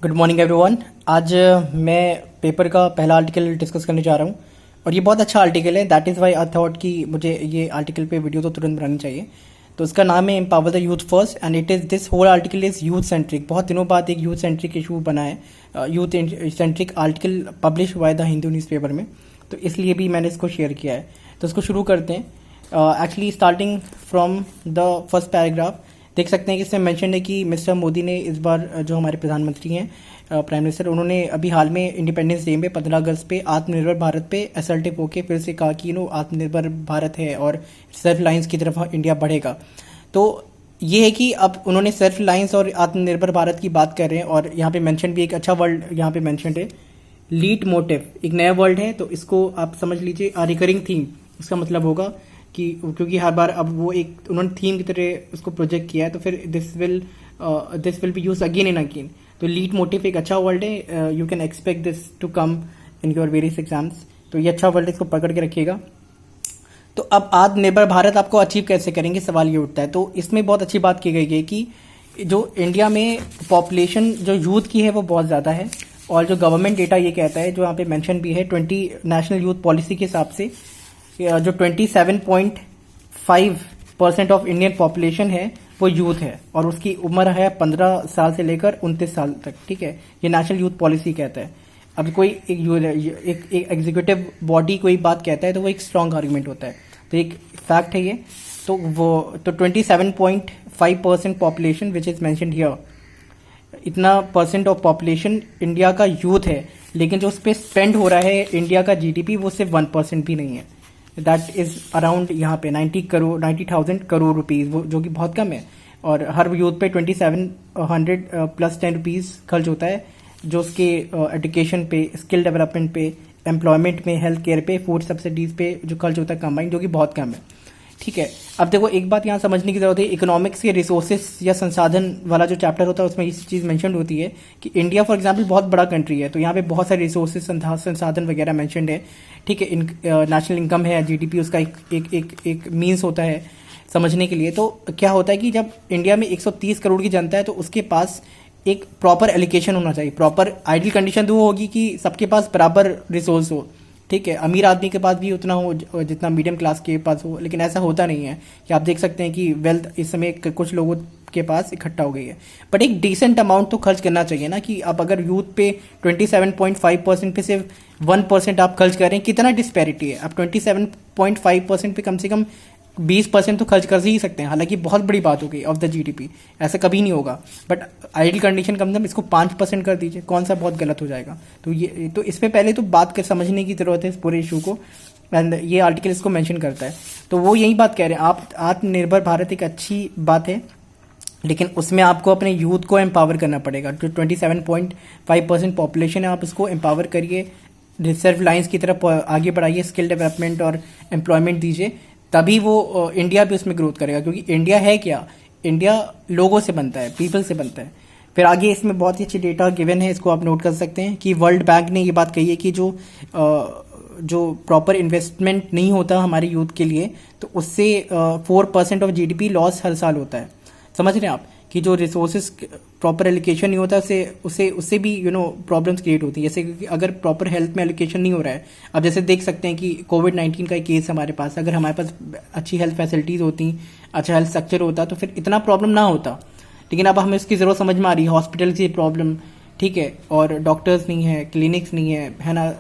Good morning everyone. आज मैं paper का पहला आर्टिकल डिस्कस करने जा रहा हूँ और ये बहुत अच्छा आर्टिकल है। That is why I thought कि मुझे ये आर्टिकल पे वीडियो तो तुरंत बनानी चाहिए। तो इसका नाम है empower the youth first and it is this whole article is youth centric. बहुत दिनों बाद एक यूथ सेंट्रिक इशू बना है, यूथ सेंट्रिक आर्टिकल पब्लिश हुआ है द हिंदू न्यूज़पेपर में, तो इसलिए भी मैंने इसको शेयर किया है। तो इसको शुरू करते हैं। Actually starting from the first paragraph देख सकते हैं कि इसमें मेंशन है कि मिस्टर मोदी ने इस बार जो हमारे प्रधानमंत्री हैं, प्राइम मिनिस्टर, उन्होंने अभी हाल में इंडिपेंडेंस डे में 15 अगस्त पे आत्मनिर्भर भारत पे असर्टिव होके फिर से कहा कि आत्मनिर्भर भारत है और सेल्फ लाइंस की तरफ इंडिया बढ़ेगा। तो ये है कि अब उन्होंने सेल्फ लाइंस और आत्मनिर्भर भारत की बात कर रहे हैं और यहाँ पे मेंशन भी एक अच्छा वर्ड यहाँ पे मेंशन है, लीड मोटिव, एक नया वर्ड है। तो इसको आप समझ लीजिए रिकरिंग थीम। इसका मतलब होगा कि क्योंकि हर बार अब वो एक उन्होंने थीम की तरह उसको प्रोजेक्ट किया है, तो फिर this will be use again and again. तो लीड मोटिव एक अच्छा वर्ड है, you can expect this to come in your various exams. तो ये अच्छा वर्ड है, इसको पकड़ के रखिएगा। तो अब आत्मनिर्भर भारत आपको अचीव कैसे करेंगे, सवाल ये उठता है। तो इसमें बहुत अच्छी बात की गई है कि जो इंडिया में पॉपुलेशन जो यूथ की है वो बहुत ज़्यादा है और जो गवर्नमेंट डेटा ये कहता है, जो यहाँ पे मेंशन भी है, 20 नेशनल यूथ पॉलिसी के हिसाब से जो 27.5% ऑफ इंडियन पॉपुलेशन है वो यूथ है और उसकी उम्र है 15 साल से लेकर 29 साल तक। ठीक है, ये नेशनल यूथ पॉलिसी कहता है। अब कोई एक एग्जीक्यूटिव बॉडी कोई बात कहता है तो वो एक स्ट्रांग आर्गुमेंट होता है, तो एक फैक्ट है ये। तो वो तो 27.5% population which is mentioned here, इतना परसेंट ऑफ पॉपुलेशन इंडिया का यूथ है, लेकिन जो उस पर स्पेंड हो रहा है इंडिया का जीडीपी वो सिर्फ 1% भी नहीं है। दैट इज अराउंड यहाँ पे 90,000 करोड़ रुपीज, जो कि बहुत कम है। और हर यूथ पे 2700 प्लस 10 रुपीज खर्च होता है, जो उसके एजुकेशन पे, स्किल डेवलपमेंट पे, एम्प्लॉयमेंट में, हेल्थ केयर पे, फूड सब्सिडीज पे जो खर्च होता है कंबाइंड, जो कि बहुत कम है। ठीक है, अब देखो एक बात यहाँ समझने की जरूरत है, इकोनॉमिक्स के रिसोर्सेज या संसाधन वाला जो चैप्टर होता है उसमें इस चीज़ मेंशन होती है कि इंडिया फॉर एग्जांपल बहुत बड़ा कंट्री है, तो यहाँ पे बहुत सारे रिसोर्सेज संसाधन वगैरह मेंशनड है। ठीक है, नेशनल इनकम है, जीडीपी, उसका एक मीन्स होता है समझने के लिए। तो क्या होता है कि जब इंडिया में 130 करोड़ की जनता है तो उसके पास एक प्रॉपर एलोकेशन होना चाहिए। प्रॉपर आइडियल कंडीशन तो वो होगी कि सबके पास बराबर रिसोर्स हो। ठीक है, अमीर आदमी के पास भी उतना हो जितना मीडियम क्लास के पास हो, लेकिन ऐसा होता नहीं है कि आप देख सकते हैं कि वेल्थ इस समय कुछ लोगों के पास इकट्ठा हो गई है। बट एक डिसेंट अमाउंट तो खर्च करना चाहिए ना, कि अब अगर यूथ पे 27.5% पे सिर्फ 1% आप खर्च करें, कितना डिस्पैरिटी है। अब 27.5% पे कम से कम 20% तो खर्च कर ही सकते हैं, हालांकि बहुत बड़ी बात हो गई ऑफ द जीडीपी, ऐसा कभी नहीं होगा। बट आइडियल कंडीशन कम से कम इसको 5% कर दीजिए, कौन सा बहुत गलत हो जाएगा। तो ये तो इसमें पहले तो बात कर समझने की जरूरत है इस पूरे इशू को, एंड ये आर्टिकल इसको मेंशन करता है। तो वो यही बात कह रहे हैं, आप आत्मनिर्भर भारत एक अच्छी बात है, लेकिन उसमें आपको अपने यूथ को एम्पावर करना पड़ेगा। जो 27.5% पॉपुलेशन है, आप उसको एम्पावर करिए, रिजर्व लाइन्स की तरफ आगे बढ़ाइए, स्किल डेवलपमेंट और एम्प्लॉयमेंट दीजिए, तभी वो इंडिया भी उसमें ग्रोथ करेगा। क्योंकि इंडिया है क्या, इंडिया लोगों से बनता है, पीपल से बनता है। फिर आगे इसमें बहुत ही अच्छी डेटा गिवन है, इसको आप नोट कर सकते हैं कि वर्ल्ड बैंक ने ये बात कही है कि जो प्रॉपर इन्वेस्टमेंट नहीं होता हमारे यूथ के लिए, तो उससे 4% ऑफ जीडीपी लॉस हर साल होता है। समझ रहे हैं आप कि जो रिसोर्सेज प्रॉपर एलोकेशन नहीं होता, उससे भी प्रॉब्लम्स क्रिएट होती है। जैसे कि अगर प्रॉपर हेल्थ में एलोकेशन नहीं हो रहा है, अब जैसे देख सकते हैं कि कोविड-19 का एक केस हमारे पास, अगर हमारे पास अच्छी हेल्थ फैसिलिटीज़ होती, अच्छा हेल्थ स्ट्रक्चर होता, तो फिर इतना प्रॉब्लम ना होता। लेकिन अब हमें उसकी ज़रूरत समझ में आ रही है, हॉस्पिटल की प्रॉब्लम, ठीक है, और डॉक्टर्स नहीं है, क्लिनिक्स नहीं है ना,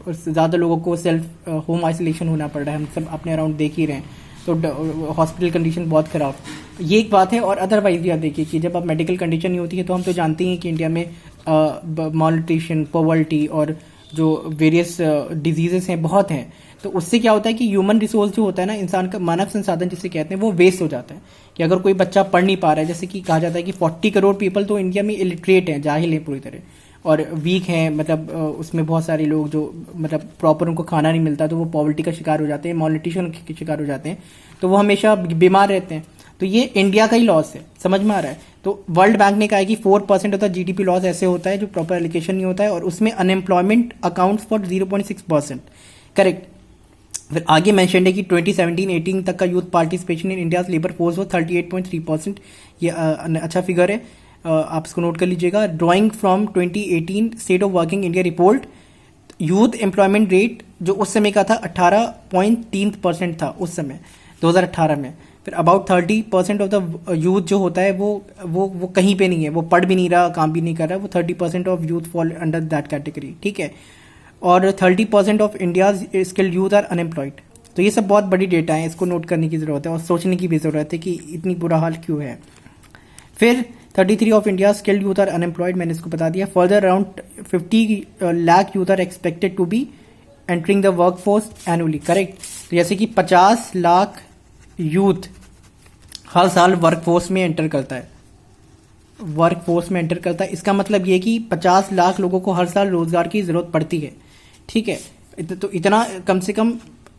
ज़्यादा लोगों को सेल्फ होम आइसोलेशन होना पड़ रहा है, हम सब अपने अराउंड देख ही रहे हैं। तो हॉस्पिटल कंडीशन बहुत ख़राब, ये एक बात है। और अदरवाइज भी आप देखिए कि जब आप मेडिकल कंडीशन नहीं होती है, तो हम तो जानते हैं कि इंडिया में मॉलन्यूट्रिशन, पॉवर्टी और जो वेरियस डिजीजेस हैं बहुत हैं। तो उससे क्या होता है कि ह्यूमन रिसोर्स जो होता है ना, इंसान का मानव संसाधन जिसे कहते हैं, वो वेस्ट हो जाता है। कि अगर कोई बच्चा पढ़ नहीं पा रहा है, जैसे कि कहा जाता है कि 40 करोड़ पीपल तो इंडिया में इलिटरेट हैं, जाहिल हैं पूरी तरह, और वीक हैं, मतलब उसमें बहुत सारे लोग जो मतलब प्रॉपर उनको खाना नहीं मिलता, तो वो पॉवर्टी का शिकार हो जाते हैं, मॉलन्यूट्रिशन के शिकार हो जाते हैं, तो वो हमेशा बीमार रहते हैं। तो ये इंडिया का ही लॉस है, समझ में आ रहा है। तो वर्ल्ड बैंक ने कहा है कि 4% ऑफ द जीडीपी लॉस ऐसे होता है जो प्रॉपर एलोकेशन नहीं होता है, और उसमें अनएम्प्लॉयमेंट अकाउंट्स फॉर 0.6%। करेक्ट। फिर आगे मेंशन है कि 2017-18 तक का youth participation in India's labour force वो 38.3%। ये अच्छा फिगर है। आप इसको नोट कर लीजिएगा। Drawing from 2018 state of working India report, youth employment rate जो उस समय का था 18.3% था उस समय 2018 में। फिर अबाउट 30% ऑफ द यूथ जो होता है वो कहीं पे नहीं है, वो पढ़ भी नहीं रहा, काम भी नहीं कर रहा, वो 30% of youth fall under that category, ठीक है। और 30% of India's skilled youth are unemployed. तो ये सब बहुत बड़ी डेटा है, इसको नोट करने की ज़रूरत है और सोचने की भी ज़रूरत है कि इतनी बुरा हाल क्यों है। फिर 33 of India skilled youth are unemployed, मैंने इसको बता दिया। Further around 50 lakh youth are expected to be entering the work force annually, correct. तो जैसे कि 50 लाख यूथ हर साल वर्क फोर्स में एंटर करता है, इसका मतलब ये कि 50 लाख लोगों को हर साल रोजगार की जरूरत पड़ती है, ठीक है। तो इतना कम से कम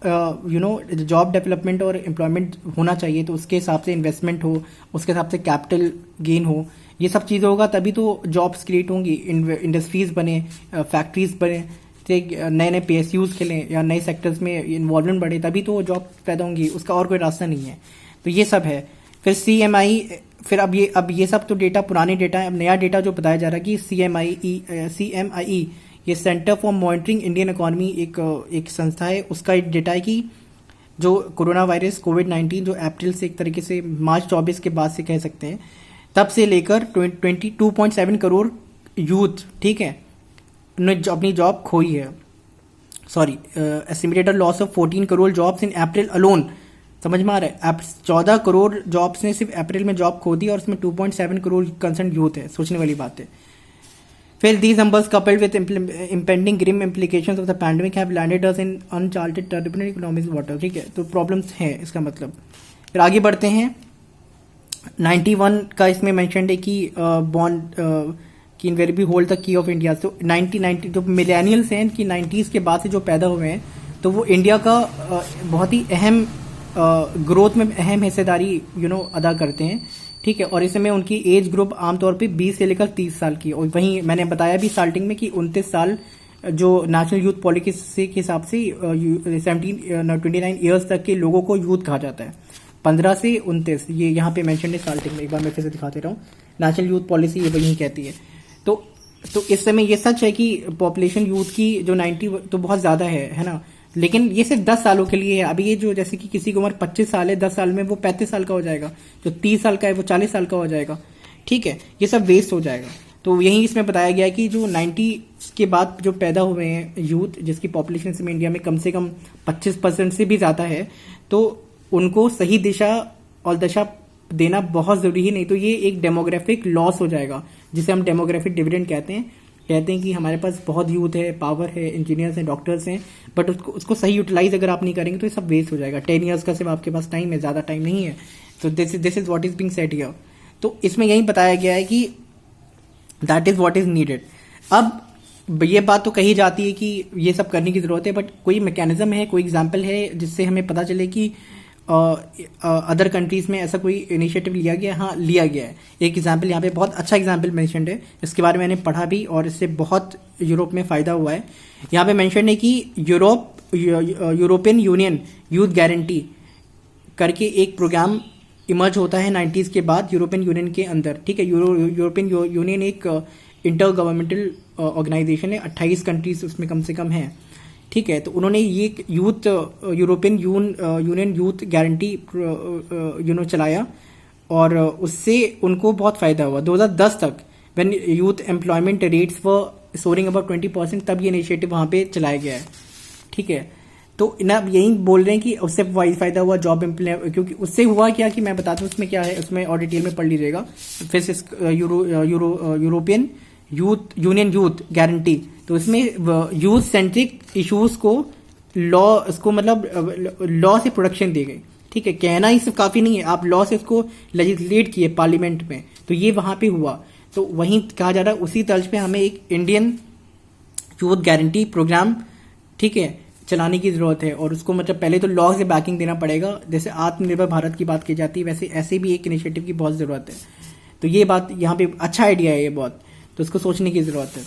जॉब डेवलपमेंट और एम्प्लॉयमेंट होना चाहिए, तो उसके हिसाब से इन्वेस्टमेंट हो, उसके हिसाब से कैपिटल गेन हो, ये सब चीज़ें होगा तभी तो जॉब्स क्रिएट होंगी, इंडस्ट्रीज बने, फैक्ट्रीज बने, नए नए PSUs खेलें या नए सेक्टर्स में इन्वॉल्वमेंट बढ़े, तभी तो जॉब पैदा होंगी, उसका और कोई रास्ता नहीं है। तो ये सब है। फिर CMI, फिर अब ये सब तो डेटा पुराने डेटा है। अब नया डेटा जो बताया जा रहा है कि CMIE ये centre for monitoring Indian economy एक संस्था है, उसका एक डेटा है कि जो कोरोना वायरस कोविड-19 जो अप्रैल से एक तरीके से मार्च 24 के बाद से कह सकते हैं, तब से लेकर 22.7 करोड़ यूथ, ठीक है, ने अपनी जॉब खोई है। Sorry, estimated loss of 14 crore jobs in April alone. समझ में आ रहा है, 14 करोड़ जॉब्स ने सिर्फ अप्रैल में जॉब खो दी और उसमें 2.7 करोड़ कंसर्न यूथ है, सोचने वाली बात है। फिर these numbers coupled with impending grim implications of the pandemic have landed us in uncharted turbulent economic water, ठीक है। तो प्रॉब्लम्स हैं इसका मतलब। फिर आगे बढ़ते हैं। 91 का इसमें मेंशन है कि बॉन्ड की invariably hold the key of India. तो 90 जो मिलेनियल्स हैं कि 90s के बाद से जो पैदा हुए हैं, तो वो इंडिया का बहुत ही अहम ग्रोथ में अहम हिस्सेदारी अदा करते हैं, ठीक है। और इसमें उनकी एज ग्रुप आमतौर पे 20 से लेकर 30 साल की। और वहीं मैंने बताया भी स्टार्टिंग में कि 29 साल जो नेशनल यूथ पॉलिसी के हिसाब से 29 ईयर्स तक के लोगों को यूथ कहा जाता है। 15 से 29 ये यहाँ पे मेंशन है स्टार्टिंग में, एक बार मैं फिर से दिखाते रहा हूँ। नेशनल यूथ पॉलिसी ये वही कहती है। तो इस समय ये सच है कि पॉपुलेशन यूथ की जो 90 तो बहुत ज़्यादा है ना, लेकिन ये सिर्फ 10 सालों के लिए है। अभी ये जो जैसे कि किसी की उम्र 25 साल है, 10 साल में वो 35 साल का हो जाएगा, जो 30 साल का है वो 40 साल का हो जाएगा, ठीक है। ये सब वेस्ट हो जाएगा। तो यही इसमें बताया गया है कि जो 90 के बाद जो पैदा हुए हैं यूथ, जिसकी पॉपुलेशन में इंडिया में कम से कम 25% से भी ज़्यादा है, तो उनको सही दिशा और दशा देना बहुत ज़रूरी है, नहीं तो ये एक डेमोग्राफिक लॉस हो जाएगा, जिसे हम डेमोग्राफिक डिविडेंड कहते हैं कि हमारे पास बहुत यूथ है, पावर है, इंजीनियर्स हैं, डॉक्टर्स हैं, बट उसको सही यूटिलाइज अगर आप नहीं करेंगे तो ये सब वेस्ट हो जाएगा। 10 ईयर्स का सिर्फ आपके पास टाइम है, ज़्यादा टाइम नहीं है। तो this is what is being said here. तो इसमें यही बताया गया है कि that is what is needed. अब ये बात तो कही जाती है कि ये सब करने की जरूरत है, बट कोई मैकेनिज्म है, कोई एग्जाम्पल है जिससे हमें पता चले कि अदर कंट्रीज में ऐसा कोई इनिशिएटिव लिया गया? हाँ, लिया गया है। एक एग्जाम्पल यहाँ पे बहुत अच्छा एग्जाम्पल मेंशन्ड है, इसके बारे में मैंने पढ़ा भी और इससे बहुत यूरोप में फ़ायदा हुआ है। यहाँ पे मेंशन्ड है कि यूरोपियन यूनियन यूथ गारंटी करके एक प्रोग्राम इमर्ज होता है 90s के बाद यूरोपियन यूनियन के अंदर, ठीक है। यूरोपियन यूनियन एक इंटर गवर्नमेंटल ऑर्गेनाइजेशन है, 28 कंट्रीज उसमें कम से कम हैं, ठीक है। तो उन्होंने ये यूरोपियन यूनियन यूथ गारंटी चलाया और उससे उनको बहुत फायदा हुआ। 2010 तक when youth employment rates were soaring about 20%, तब ये इनिशिएटिव वहाँ पे चलाया गया है, ठीक है। तो ना यही बोल रहे हैं कि उससे फायदा हुआ जॉब क्योंकि उससे हुआ क्या कि मैं बताता हूँ उसमें क्या है, उसमें और डिटेल में पढ़ लीजिएगा फिर से। यूरोपियन यूनियन यूथ गारंटी, तो इसमें यूथ सेंट्रिक इश्यूज को लॉ से प्रोटेक्शन दी गई, ठीक है। कहना ही सिर्फ काफी नहीं है, आप लॉ से उसको लेजिस्लेट किए पार्लियामेंट में, तो ये वहां पे हुआ। तो वहीं कहा जा रहा है उसी तर्ज पे हमें एक इंडियन यूथ गारंटी प्रोग्राम, ठीक है, चलाने की जरूरत है। और उसको पहले तो लॉ से बैकिंग देना पड़ेगा, जैसे आत्मनिर्भर भारत की बात की जाती है, वैसे ऐसे भी एक इनिशिएटिव की बहुत जरूरत है। तो ये बात यहाँ पे अच्छा आइडिया है ये बहुत, तो उसको सोचने की जरूरत है।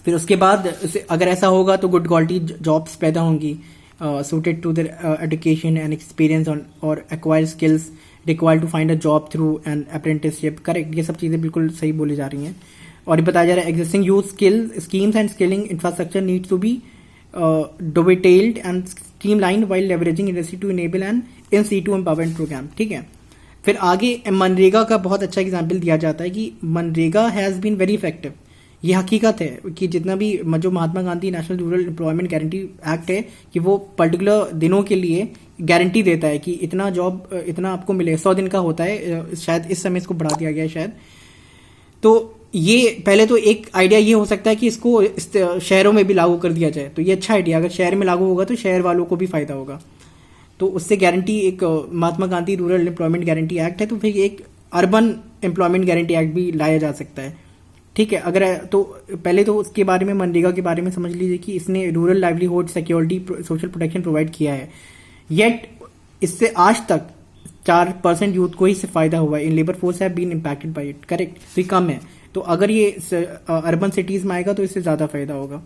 फिर उसके बाद अगर ऐसा होगा तो गुड क्वालिटी जॉब्स पैदा होंगी, suited to their education and experience और acquire skills required to find a job through an apprenticeship. Correct, ये सब चीज़ें बिल्कुल सही बोली जा रही हैं। और ये बताया जा रहा है existing youth skill schemes and skilling infrastructure needs to be dovetailed and streamlined while leveraging industry to enable an in situ empowerment program। ठीक है, फिर आगे मनरेगा का बहुत अच्छा एग्जाम्पल दिया जाता है कि MNREGA has been very effective. ये हकीकत है कि जितना भी जो Mahatma Gandhi national rural employment guarantee act है कि वो पर्टिकुलर दिनों के लिए गारंटी देता है कि इतना जॉब इतना आपको मिले, 100 दिन का होता है, शायद इस समय इसको बढ़ा दिया गया है शायद। तो ये पहले तो एक आइडिया ये हो सकता है कि इसको शहरों में भी लागू कर दिया जाए, तो ये अच्छा आइडिया, अगर शहर में लागू होगा तो शहर वालों को भी फायदा होगा। तो उससे गारंटी एक Mahatma Gandhi rural employment guarantee act है, तो फिर एक अर्बन एम्प्लॉयमेंट गारंटी एक्ट भी लाया जा सकता है। ठीक है, अगर तो पहले तो उसके बारे में मनरेगा के बारे में समझ लीजिए कि इसने rural livelihood security social protection provide किया है, येट इससे आज तक 4% यूथ को ही इससे फायदा हुआ है। In labour force have been impacted by it. Correct, तो ये कम है, तो अगर ये अर्बन सिटीज में आएगा तो इससे ज्यादा फायदा होगा।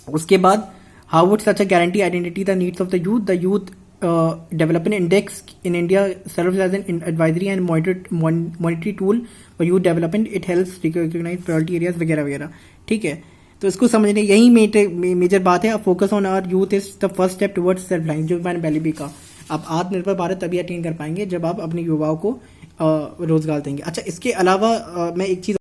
उसके बाद how would such a guarantee identity the needs of the youth development index in India serves as an advisory and monitory tool for youth development. It helps recognise priority areas वगैरह वगैरह। ठीक है, तो इसको समझने यही मेजर बात है। Focus on our youth is the first step towards self reliance, जो मैंने पहले भी कहा। आप आत्मनिर्भर भारत तभी अटेन कर पाएंगे जब आप अपने युवाओं को रोजगार देंगे। अच्छा, इसके अलावा मैं एक चीज